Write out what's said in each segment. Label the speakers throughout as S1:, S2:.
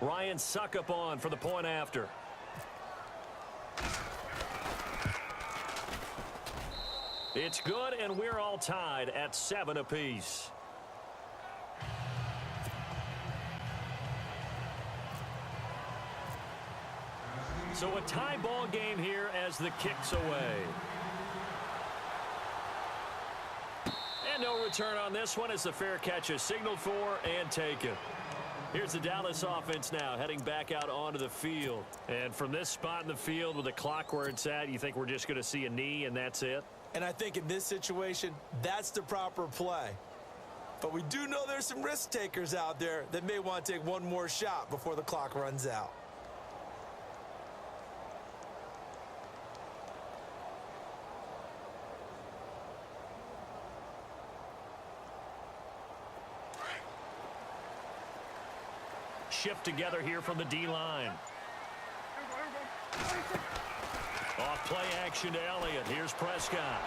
S1: Ryan Suckup on for the point after. It's good, and we're all tied at 7 apiece. So a tie ball game here as the kick's away. And no return on this one as the fair catch is signaled for and taken. Here's the Dallas offense now heading back out onto the field. And from this spot in the field with the clock where it's at, you think we're just going to see a knee and that's it?
S2: And I think in this situation, that's the proper play. But we do know there's some risk takers out there that may want to take one more shot before the clock runs out.
S1: Shift together here from the D-line. Off play action to Elliott. Here's Prescott.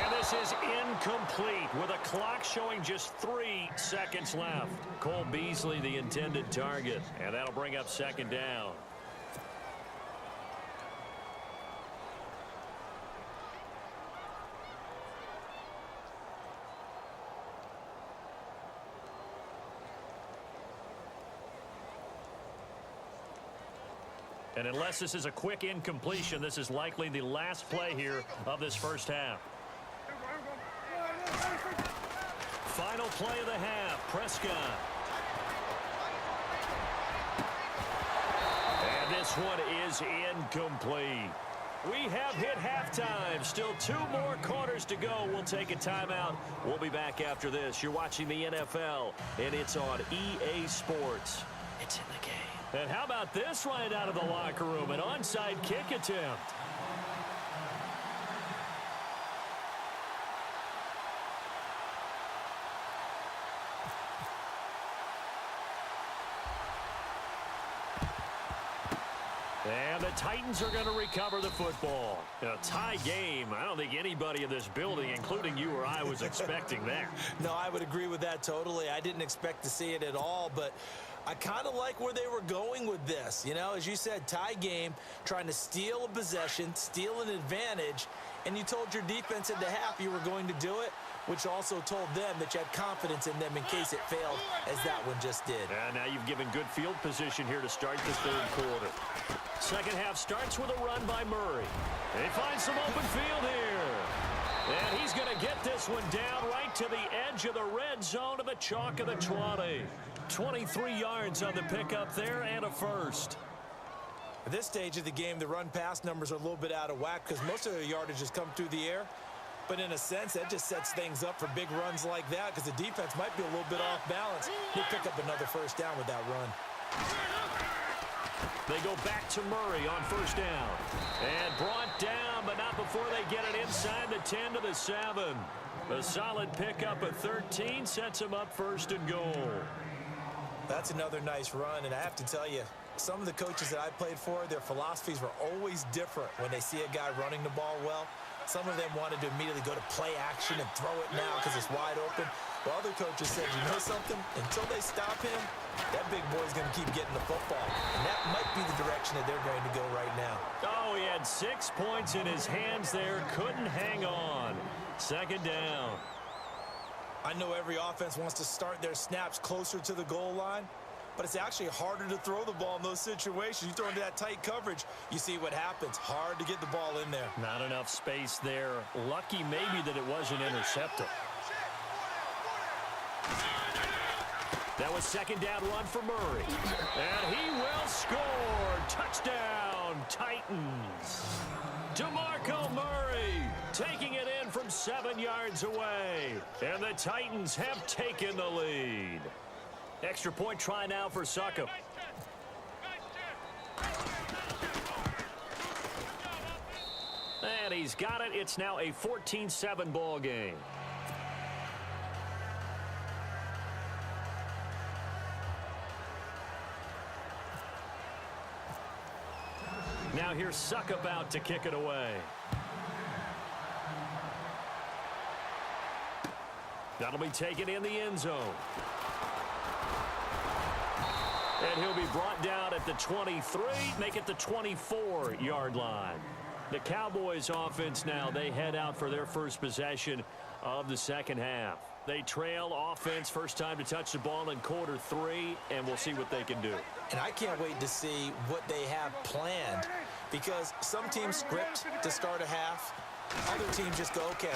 S1: And this is incomplete with a clock showing just 3 seconds left. Cole Beasley, the intended target. And that'll bring up second down. And unless this is a quick incompletion, this is likely the last play here of this first half. Final play of the half, Prescott. And this one is incomplete. We have hit halftime. Still 2 more quarters to go. We'll take a timeout. We'll be back after this. You're watching the NFL, and it's on EA Sports. It's in the game. And how about this right out of the locker room? An onside kick attempt. And the Titans are going to recover the football. In a tie game, I don't think anybody in this building, including you or I, was expecting that.
S2: No, I would agree with that totally. I didn't expect to see it at all, but I kind of like where they were going with this. You know, as you said, tie game, trying to steal a possession, steal an advantage, and you told your defense at the half you were going to do it, which also told them that you had confidence in them in case it failed, as that one just did.
S1: And now you've given good field position here to start the third quarter. Second half starts with a run by Murray. They find some open field here. And he's going to get this one down right to the edge of the red zone of the chalk of the 20. 23 yards on the pickup there and a first.
S2: At this stage of the game, the run-pass numbers are a little bit out of whack because most of the yardage has come through the air. But in a sense, that just sets things up for big runs like that because the defense might be a little bit off balance. He'll pick up another first down with that run.
S1: They go back to Murray on first down. And brought down, but not before they get it inside the 10 to the 7. A solid pickup at 13 sets him up first and goal.
S2: That's another nice run, and I have to tell you, some of the coaches that I played for, their philosophies were always different when they see a guy running the ball well. Some of them wanted to immediately go to play action and throw it now because it's wide open. While other coaches said, you know something? Until they stop him, that big boy's going to keep getting the football. And that might be the direction that they're going to go right now.
S1: Oh, he had 6 points in his hands there. Couldn't hang on. Second down.
S2: I know every offense wants to start their snaps closer to the goal line, but it's actually harder to throw the ball in those situations. You throw into that tight coverage, you see what happens. Hard to get the ball in there.
S1: Not enough space there. Lucky maybe that it wasn't intercepted. That was second down run for Murray. And he will score. Touchdown, Titans. DeMarco Murray taking it in from 7 yards away. And the Titans have taken the lead. Extra point try now for Suckup. And he's got it. It's now a 14-7 ball game. Now here's Suckup out to kick it away. That'll be taken in the end zone. And And he'll be brought down at the 23, make it the 24-yard line. The Cowboys offense now, they head out for their first possession of the second half. They trail offense, first time to touch the ball in quarter 3, and we'll see what they can do.
S2: And I can't wait to see what they have planned, because some teams script to start a half. Other teams just go, okay,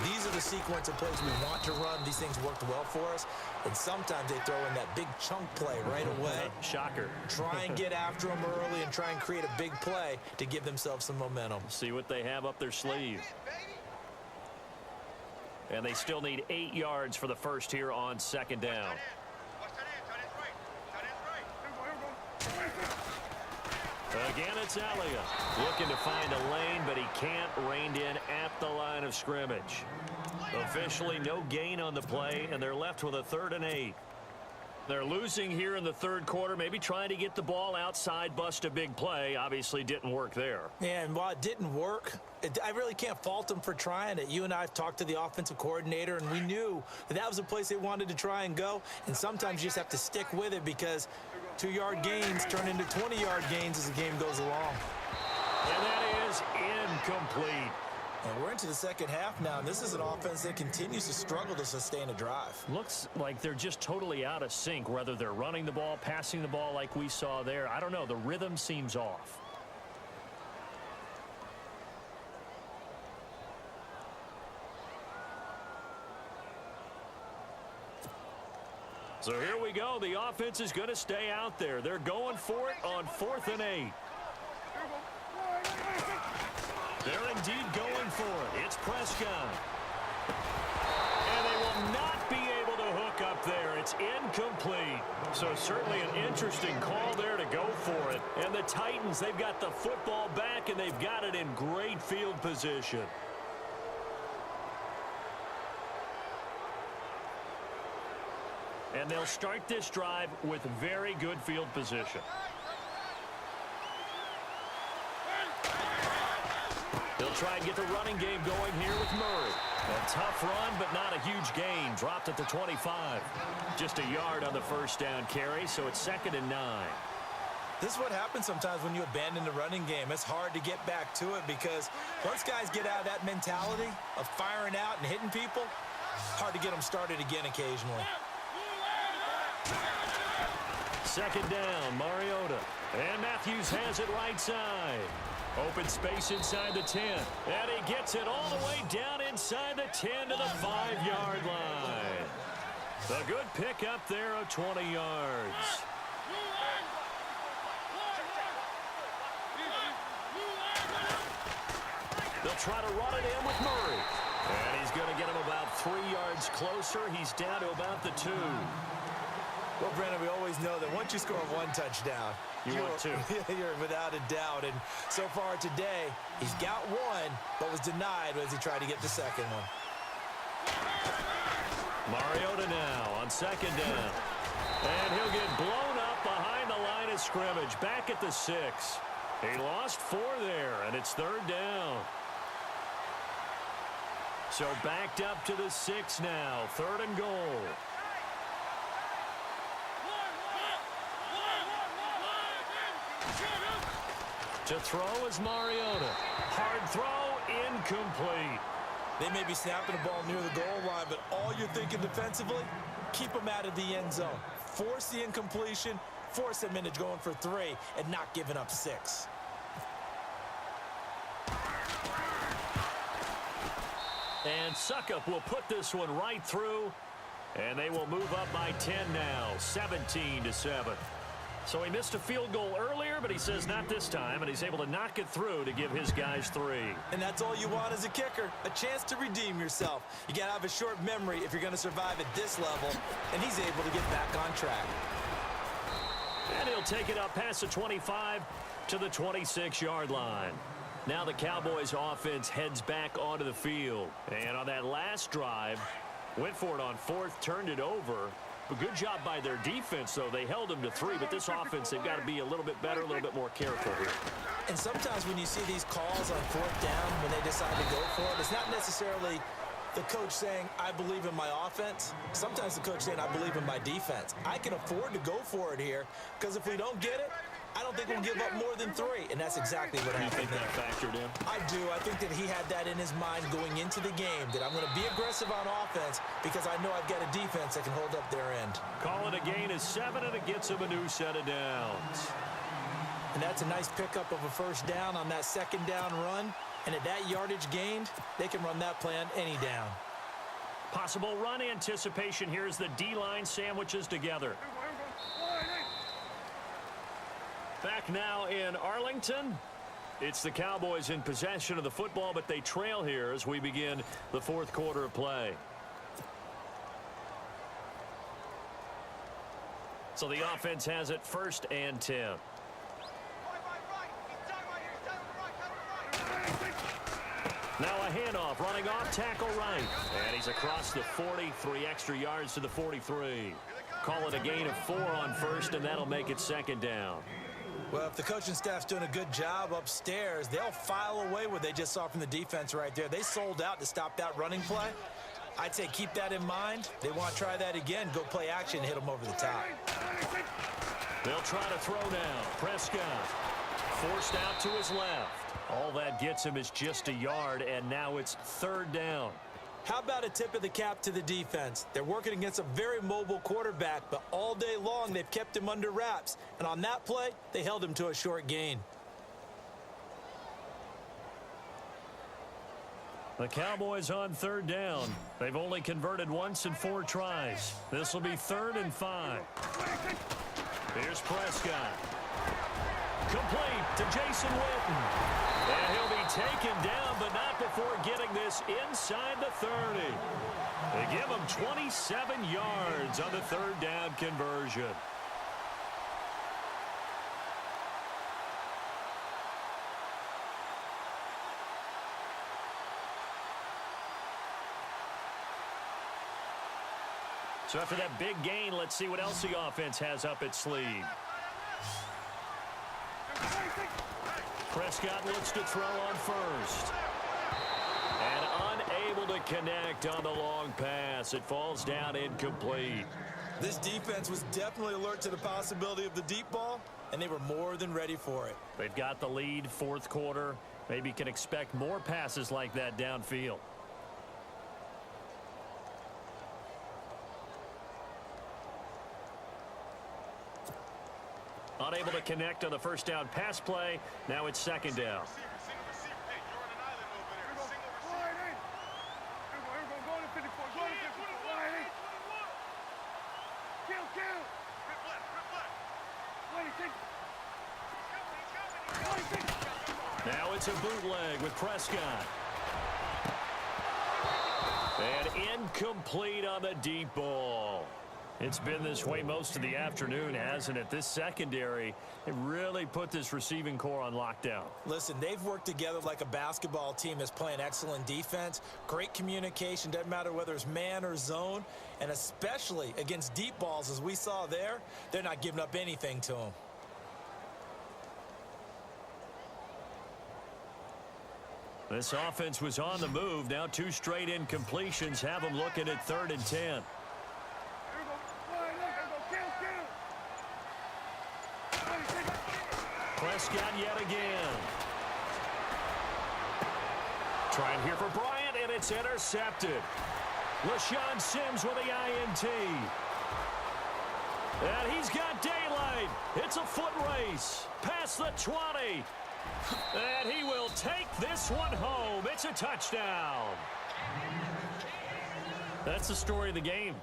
S2: these are the sequence of plays we want to run. These things worked well for us. And sometimes they throw in that big chunk play right away.
S1: Shocker.
S2: Try and get after them early and try and create a big play to give themselves some momentum.
S1: See what they have up their sleeve. And they still need 8 yards for the first here on second down. Again, it's Elliott. Looking to find a lane, but he can't. Reined in at the line of scrimmage. Officially no gain on the play, and they're left with a 3rd and 8. They're losing here in the third quarter, maybe trying to get the ball outside, bust a big play. Obviously didn't work there.
S2: Yeah, and while it didn't work, I really can't fault them for trying it. You and I have talked to the offensive coordinator, and we knew that that was a place they wanted to try and go. And sometimes you just have to stick with it, because 2-yard gains turn into 20-yard gains as the game goes along.
S1: And that is incomplete.
S2: And we're into the second half now, and this is an offense that continues to struggle to sustain a drive.
S1: Looks like they're just totally out of sync, whether they're running the ball, passing the ball like we saw there. I don't know. The rhythm seems off. So here we go. The offense is going to stay out there. They're going for it on 4th and 8. They're indeed going for it. It's Prescott. And they will not be able to hook up there. It's incomplete. So certainly an interesting call there to go for it. And the Titans, they've got the football back, and they've got it in great field position. And they'll start this drive with very good field position. They'll try and get the running game going here with Murray. A tough run, but not a huge gain. Dropped at the 25. Just a yard on the first down carry, so it's 2nd and 9.
S2: This is what happens sometimes when you abandon the running game. It's hard to get back to it, because once guys get out of that mentality of firing out and hitting people, hard to get them started again occasionally.
S1: 2nd down, Mariota. And Matthews has it right side. Open space inside the 10. And he gets it all the way down inside the 10 to the 5-yard line. A good pick up there of 20 yards. They'll try to run it in with Murray. And he's going to get him about 3 yards closer. He's down to about the 2.
S2: Well, Brandon, we always know that once you score 1 touchdown,
S1: you want 2.
S2: You're without a doubt. And so far today, he's got 1, but was denied as he tried to get the second one.
S1: Mariota now on 2nd down. And he'll get blown up behind the line of scrimmage. Back at the 6. He lost 4 there, and it's 3rd down. So backed up to the 6 now. 3rd and goal. To throw is Mariota. Hard throw, incomplete.
S2: They may be snapping the ball near the goal line, but all you're thinking defensively, keep them out of the end zone. Force the incompletion, force them into going for 3, and not giving up 6.
S1: And Suckup will put this one right through, and they will move up by 10 now, 17-7. So he missed a field goal earlier, but he says not this time, and he's able to knock it through to give his guys 3.
S2: And that's all you want as a kicker, a chance to redeem yourself. You got to have a short memory if you're going to survive at this level, and he's able to get back on track.
S1: And he'll take it up past the 25 to the 26-yard line. Now the Cowboys offense heads back onto the field. And on that last drive, went for it on 4th, turned it over. A good job by their defense, though. They held them to 3, but this offense, they've got to be a little bit better, a little bit more careful here.
S2: And sometimes when you see these calls on 4th down, when they decide to go for it, it's not necessarily The coach saying, I believe in my offense. Sometimes the coach saying, I believe in my defense. I can afford to go for it here because if we don't get it, I don't think we'll give up more than 3. And that's exactly what happened.
S1: You think that factored in?
S2: I do. I think that he had that in his mind going into the game, that I'm going to be aggressive on offense because I know I've got a defense that can hold up their end.
S1: Call it a gain of 7, and it gets him a new set of downs.
S2: And that's a nice pickup of a first down on that second down run. And at that yardage gained, they can run that play on any down.
S1: Possible run anticipation here as the D-line sandwiches together. Back now in Arlington. It's the Cowboys in possession of the football, but they trail here as we begin the fourth quarter of play. So the offense has it 1st and 10. Now a handoff, running off, tackle right. And he's across the 40, 3 extra yards to the 43. Call it a gain of 4 on 1st, and that'll make it 2nd down.
S2: Well, if the coaching staff's doing a good job upstairs, they'll file away what they just saw from the defense right there. They sold out to stop that running play. I'd say keep that in mind. They want to try that again, go play action, hit them over the top.
S1: They'll try to throw now. Prescott forced out to his left. All that gets him is just a yard, and now it's 3rd down.
S2: How about a tip of the cap to the defense? They're working against a very mobile quarterback, but all day long they've kept him under wraps. And on that play, they held him to a short gain.
S1: The Cowboys on 3rd down. They've only converted once in 4 tries. This will be 3rd and 5. Here's Prescott. Complete to Jason Witten. And he'll be taken down, but not before getting this inside the 30. They give him 27 yards on the 3rd down conversion. So after that big gain, let's see what else the offense has up its sleeve. Prescott looks to throw on 1st. And unable to connect on the long pass. It falls down incomplete.
S2: This defense was definitely alert to the possibility of the deep ball, and they were more than ready for it.
S1: They've got the lead, 4th quarter. Maybe can expect more passes like that downfield. Unable to connect on the 1st down pass play. Now it's 2nd down. Now it's a bootleg with Prescott. And incomplete on the deep ball. It's been this way most of the afternoon, hasn't it? This secondary, it really put this receiving core on lockdown.
S2: Listen, they've worked together like a basketball team that's playing excellent defense. Great communication, doesn't matter whether it's man or zone. And especially against deep balls, as we saw there, they're not giving up anything to them.
S1: This offense was on the move. Now 2 straight incompletions have them looking at 3rd and 10. Prescott yet again. Trying here for Bryant, and it's intercepted. LaShawn Sims with the INT. And he's got daylight. It's a foot race. Past the 20. And he will take this one home. It's a touchdown. That's the story of the game.